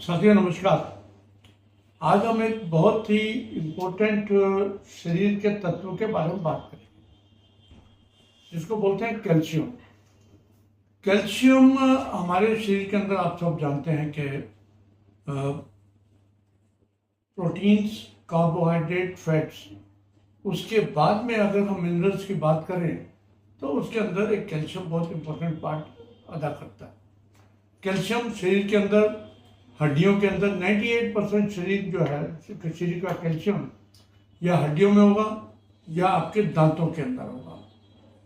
साथियों नमस्कार। आज हम एक बहुत ही इम्पोर्टेंट शरीर के तत्व के बारे में बात करेंगे जिसको बोलते हैं कैल्शियम। कैल्शियम हमारे शरीर के अंदर आप सब जानते हैं कि प्रोटीन्स, कार्बोहाइड्रेट, फैट्स, उसके बाद में अगर हम मिनरल्स की बात करें तो उसके अंदर एक कैल्शियम बहुत इम्पोर्टेंट पार्ट अदा करता है। कैल्शियम शरीर के अंदर, हड्डियों के अंदर 98% शरीर जो है शरीर का कैल्शियम या हड्डियों में होगा या आपके दांतों के अंदर होगा।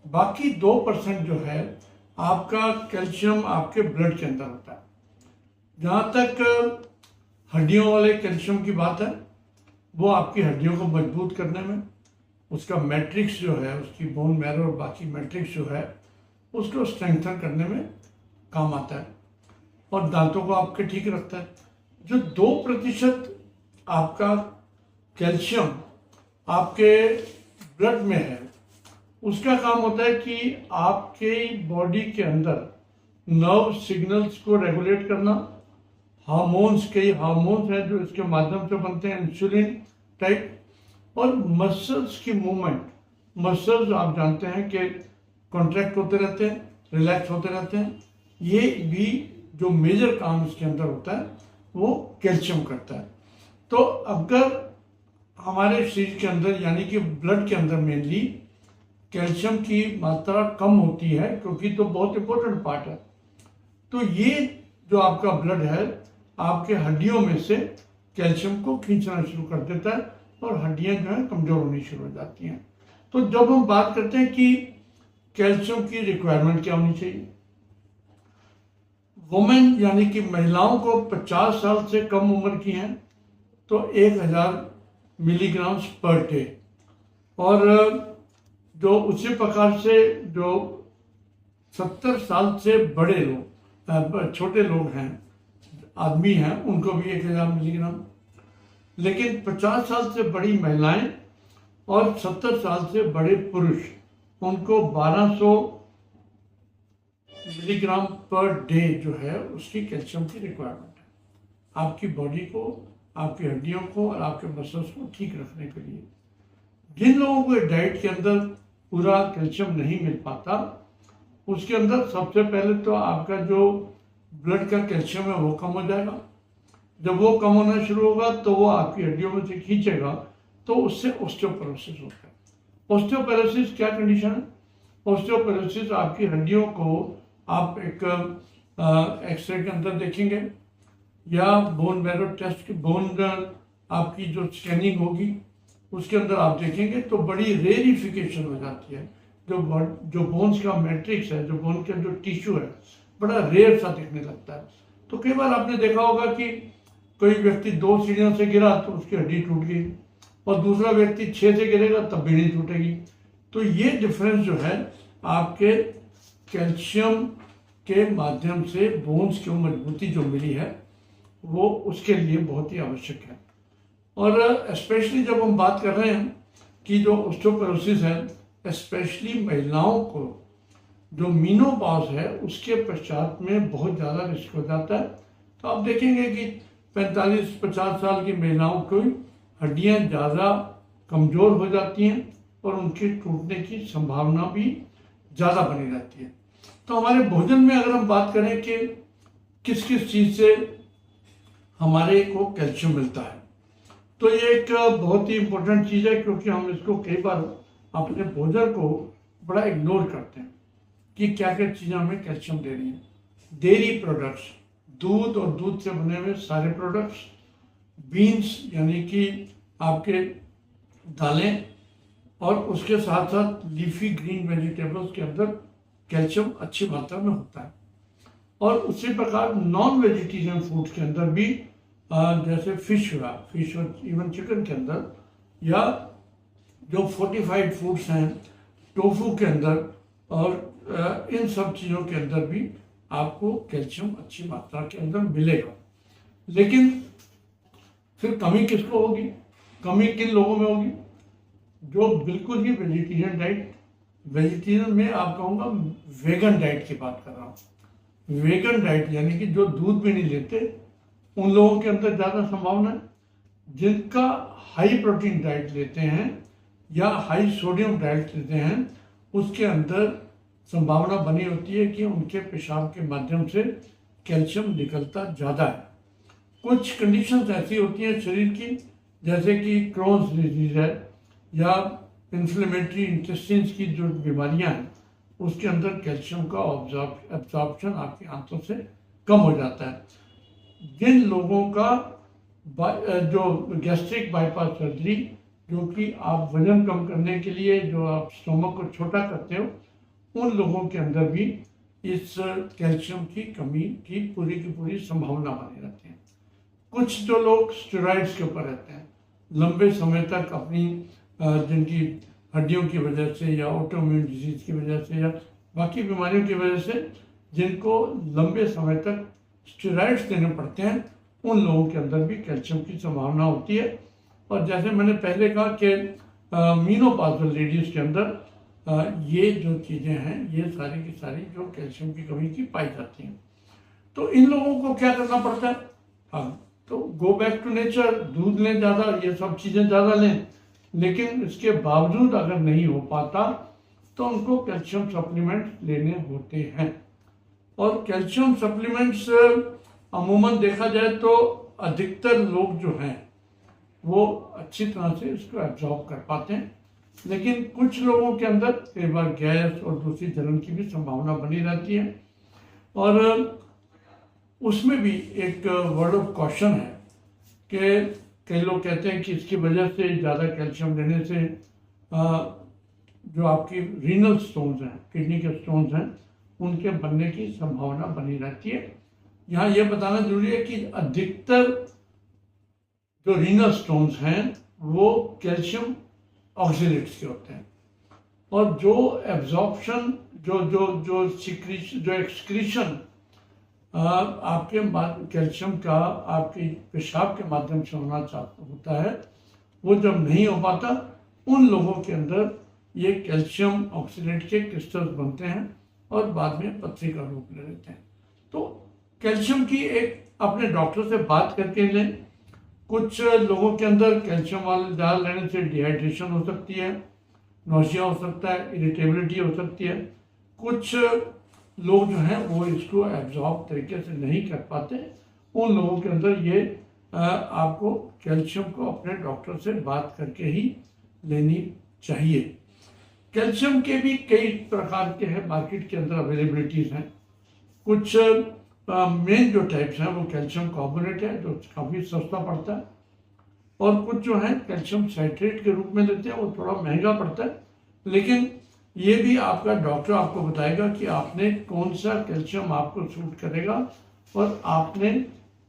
बाकी 2% जो है आपका कैल्शियम आपके ब्लड के अंदर होता है। जहाँ तक हड्डियों वाले कैल्शियम की बात है, वो आपकी हड्डियों को मजबूत करने में, उसका मैट्रिक्स जो है, उसकी बोन मैरो और बाकी मैट्रिक्स जो है उसको स्ट्रेंथन करने में काम आता है और दांतों को आपके ठीक रखता है। जो 2% आपका कैल्शियम आपके ब्लड में है, उसका काम होता है कि आपके बॉडी के अंदर नर्व सिग्नल्स को रेगुलेट करना। हार्मोन्स, कई हार्मोन्स हैं जो इसके माध्यम से बनते हैं, इंसुलिन टाइप, और मसल्स की मूवमेंट। मसल्स आप जानते हैं कि कॉन्ट्रैक्ट होते रहते हैं, रिलैक्स होते रहते हैं। ये भी जो मेजर काम इसके अंदर होता है वो कैल्शियम करता है। तो अगर हमारे शरीर के अंदर यानी कि ब्लड के अंदर मेनली कैल्शियम की मात्रा कम होती है, क्योंकि तो बहुत इंपॉर्टेंट पार्ट है, तो ये जो आपका ब्लड है आपके हड्डियों में से कैल्शियम को खींचना शुरू कर देता है और हड्डियां जो है कमजोर होनी शुरू हो जाती हैं। तो जब हम बात करते हैं कि कैल्शियम की रिक्वायरमेंट क्या होनी चाहिए, वुमेन यानी कि महिलाओं को 50 साल से कम उम्र की हैं तो 1000 मिलीग्राम्स पर डे, और जो उसी प्रकार से जो 70 साल से बड़े लोग, छोटे लोग हैं, आदमी हैं, उनको भी 1000 मिलीग्राम। लेकिन 50 साल से बड़ी महिलाएं और 70 साल से बड़े पुरुष, उनको 1200 मिलीग्राम पर डे जो है उसकी कैल्शियम की रिक्वायरमेंट है आपकी बॉडी को, आपकी हड्डियों को और आपके मसल्स को ठीक रखने के लिए। जिन लोगों को डाइट के अंदर पूरा कैल्शियम नहीं मिल पाता, उसके अंदर सबसे पहले तो आपका जो ब्लड का कैल्शियम है वो कम हो जाएगा। जब वो कम होना शुरू होगा तो वो आपकी हड्डियों में से खींचेगा, तो उससे ऑस्टियोपोरोसिस होता है। ऑस्टियोपोरोसिस क्या कंडीशन है? ऑस्टियोपोरोसिस आपकी हड्डियों को आप एक एक्सरे के अंदर देखेंगे या बोन मैरो टेस्ट की बोन आपकी जो स्कैनिंग होगी उसके अंदर आप देखेंगे तो बड़ी रेरिफिकेशन हो जाती है। जो बोन्स का मैट्रिक्स है, जो बोन का जो टिश्यू है, बड़ा रेयर सा दिखने लगता है। तो कई बार आपने देखा होगा कि कोई व्यक्ति 2 सीढ़ियों से गिरा तो उसकी हड्डी टूट गई और दूसरा व्यक्ति 6 से गिरेगा तब भी नहीं टूटेगी। तो ये डिफरेंस जो है आपके कैल्शियम के माध्यम से बोन्स की मजबूती जो मिली है वो उसके लिए बहुत ही आवश्यक है। और स्पेशली जब हम बात कर रहे हैं कि जो ऑस्टियोपोरोसिस है, स्पेशली महिलाओं को जो मीनोपॉज है उसके पश्चात में बहुत ज़्यादा रिस्क हो जाता है। तो आप देखेंगे कि 45-50 साल की महिलाओं की हड्डियां ज़्यादा कमज़ोर हो जाती हैं और उनके टूटने की संभावना भी ज़्यादा बनी रहती है। तो हमारे भोजन में अगर हम बात करें कि किस किस चीज़ से हमारे को कैल्शियम मिलता है, तो ये एक बहुत ही इम्पोर्टेंट चीज़ है, क्योंकि हम इसको कई बार अपने भोजन को बड़ा इग्नोर करते हैं कि क्या क्या चीज़ें हमें कैल्शियम दे रही हैं। डेयरी प्रोडक्ट्स, दूध और दूध से बने हुए सारे प्रोडक्ट्स, बीन्स यानी कि आपके दालें, और उसके साथ साथ लीफी ग्रीन वेजिटेबल्स के अंदर कैल्शियम अच्छी मात्रा में होता है। और उसी प्रकार नॉन वेजिटेरियन फूड्स के अंदर भी जैसे फिश हुआ, फिश और इवन चिकन के अंदर, या जो फोर्टिफाइड फूड्स हैं टोफू के अंदर, और इन सब चीज़ों के अंदर भी आपको कैल्शियम अच्छी मात्रा के अंदर मिलेगा। लेकिन फिर कमी किसको होगी? कमी किन लोगों में होगी? जो बिल्कुल ही वेजिटेरियन डाइट, वेजिटेरियन में आप कहूँगा वेगन डाइट की बात कर रहा हूँ। वेगन डाइट यानी कि जो दूध भी नहीं लेते उन लोगों के अंदर ज़्यादा संभावना है। जिनका हाई प्रोटीन डाइट लेते हैं या हाई सोडियम डाइट लेते हैं, उसके अंदर संभावना बनी होती है कि उनके पेशाब के माध्यम से कैल्शियम निकलता ज़्यादा है। कुछ कंडीशंस ऐसी होती हैं शरीर की, जैसे कि क्रोन्स डिजीज है या इन्फ्लेमेटरी इंटेस्टाइन्स की जो बीमारियां हैं, उसके अंदर कैल्शियम का एब्जॉर्प्शन आपकी आंतों से कम हो जाता है। जिन लोगों का जो गैस्ट्रिक बाईपास सर्जरी, जो कि आप वजन कम करने के लिए जो आप स्टोमक को छोटा करते हो, उन लोगों के अंदर भी इस कैल्शियम की कमी की पूरी संभावना बनी रहती है। कुछ जो लोग स्टेरॉइड्स के ऊपर रहते हैं लंबे समय तक, अपनी जिनकी हड्डियों की वजह से या ऑटोइम्यून डिजीज की वजह से या बाकी बीमारियों की वजह से जिनको लंबे समय तक स्टेरॉइड्स देने पड़ते हैं, उन लोगों के अंदर भी कैल्शियम की संभावना होती है। और जैसे मैंने पहले कहा कि मीनोपॉजल लेडीज के अंदर ये जो चीज़ें हैं, ये सारी की सारी जो कैल्शियम की कमी की पाई जाती हैं। तो इन लोगों को क्या करना पड़ता है? हाँ, तो गो बैक टू नेचर, दूध लें ज़्यादा, ये सब चीज़ें ज़्यादा लें। लेकिन इसके बावजूद अगर नहीं हो पाता तो उनको कैल्शियम सप्लीमेंट लेने होते हैं। और कैल्शियम सप्लीमेंट्स अमूमन देखा जाए तो अधिकतर लोग जो हैं वो अच्छी तरह से इसको एब्जॉर्ब कर पाते हैं, लेकिन कुछ लोगों के अंदर कई बार गैस और दूसरी जलन की भी संभावना बनी रहती है। और उसमें भी एक वर्ड ऑफ कॉशन है कि कई लोग कहते हैं कि इसकी वजह से ज़्यादा कैल्शियम लेने से जो आपकी रीनल स्टोन्स हैं, किडनी के स्टोन्स हैं, उनके बनने की संभावना बनी रहती है। यहाँ यह बताना जरूरी है कि अधिकतर जो रीनल स्टोन्स हैं वो कैल्शियम ऑक्सीलेट्स के होते हैं, और जो एब्जॉर्प्शन जो एक्सक्रीशन आपके कैल्शियम का आपके पेशाब के माध्यम से होता है, वो जब नहीं हो पाता, उन लोगों के अंदर ये कैल्शियम ऑक्सीलेट के क्रिस्टल्स बनते हैं और बाद में पथरी का रूप ले लेते हैं। तो कैल्शियम की एक अपने डॉक्टर से बात करके लें। कुछ लोगों के अंदर कैल्शियम वाले ज़्यादा लेने से डिहाइड्रेशन हो सकती है, नौसिया हो सकता है, इरिटेबिलिटी हो सकती है। कुछ लोग जो हैं वो इसको एब्जॉर्ब तरीके से नहीं कर पाते, उन लोगों के अंदर ये आपको कैल्शियम को अपने डॉक्टर से बात करके ही लेनी चाहिए। कैल्शियम के भी कई प्रकार के हैं, मार्केट के अंदर अवेलेबिलिटीज़ हैं। कुछ मेन जो टाइप्स हैं वो कैल्शियम कार्बोनेट है, जो काफ़ी सस्ता पड़ता है, और कुछ जो है कैल्शियम साइट्रेट के रूप में लेते हैं, वो थोड़ा महंगा पड़ता है। लेकिन ये भी आपका डॉक्टर आपको बताएगा कि आपने कौन सा कैल्शियम आपको सूट करेगा और आपने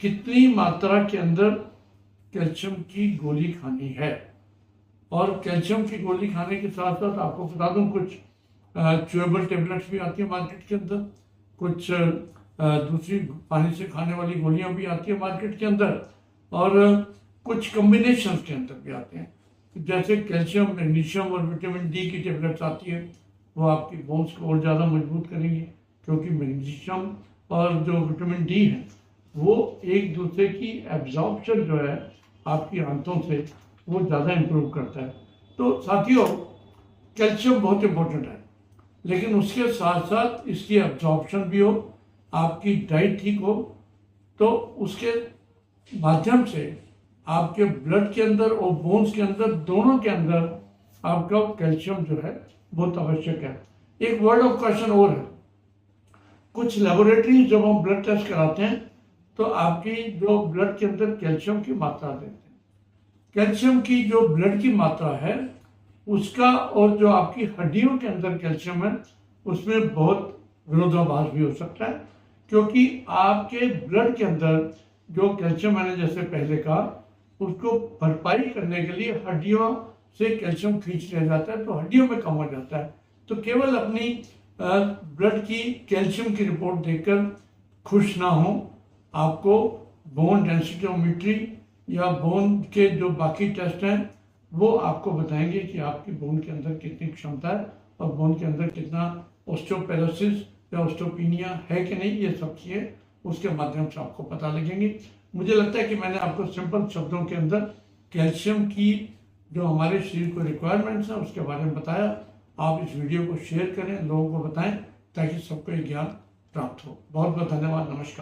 कितनी मात्रा के अंदर कैल्शियम की गोली खानी है। और कैल्शियम की गोली खाने के साथ साथ आपको बता दूं, कुछ च्यूएबल टेबलेट्स भी आती है मार्केट के अंदर, कुछ दूसरी पानी से खाने वाली गोलियां भी आती है मार्केट के अंदर, और कुछ कॉम्बिनेशन के अंदर भी आते हैं, जैसे कैल्शियम, मैग्नीशियम और विटामिन डी की टेबलेट्स आती है। वो आपकी बोन्स को और ज़्यादा मजबूत करेंगी, क्योंकि मैग्नीशियम और जो विटामिन डी है वो एक दूसरे की एब्जॉर्प्शन जो है आपकी आंतों से वो ज़्यादा इम्प्रूव करता है। तो साथियों, कैल्शियम बहुत इंपॉर्टेंट है, लेकिन उसके साथ साथ इसकी एब्जॉर्प्शन भी हो, आपकी डाइट ठीक हो, तो उसके माध्यम से आपके ब्लड के अंदर और बोन्स के अंदर, दोनों के अंदर आपका कैल्शियम जो है बहुत आवश्यक है। एक वर्ड ऑफ क्वेश्चन और है, कुछ लेबोरेटरी जब हम ब्लड टेस्ट कराते हैं तो आपकी जो ब्लड के अंदर कैल्शियम की मात्रा देते हैं, कैल्शियम की जो ब्लड की मात्रा है उसका और जो आपकी हड्डियों के अंदर कैल्शियम है उसमें बहुत विरोधाभास भी हो सकता है, क्योंकि आपके ब्लड के अंदर जो कैल्शियम, मैंने जैसे पहले कहा, उसको भरपाई करने के लिए हड्डियों से कैल्शियम खींच लिया जाता है, तो हड्डियों में कम हो जाता है। तो केवल अपनी ब्लड की कैल्शियम की रिपोर्ट देखकर खुश ना हो, आपको बोन डेंसिटोमेट्री या बोन के जो बाकी टेस्ट हैं वो आपको बताएंगे कि आपकी बोन के अंदर कितनी क्षमता है और बोन के अंदर कितना ऑस्टियोपेरोसिस या ऑस्टियोपिनिया है कि नहीं, ये सब चीज़ें उसके माध्यम से आपको पता लगेंगी। मुझे लगता है कि मैंने आपको सिंपल शब्दों के अंदर कैल्शियम की जो हमारे शरीर को रिक्वायरमेंट्स हैं उसके बारे में बताया। आप इस वीडियो को शेयर करें, लोगों को बताएं, ताकि सबको ये ज्ञान प्राप्त हो। बहुत बहुत धन्यवाद। नमस्कार।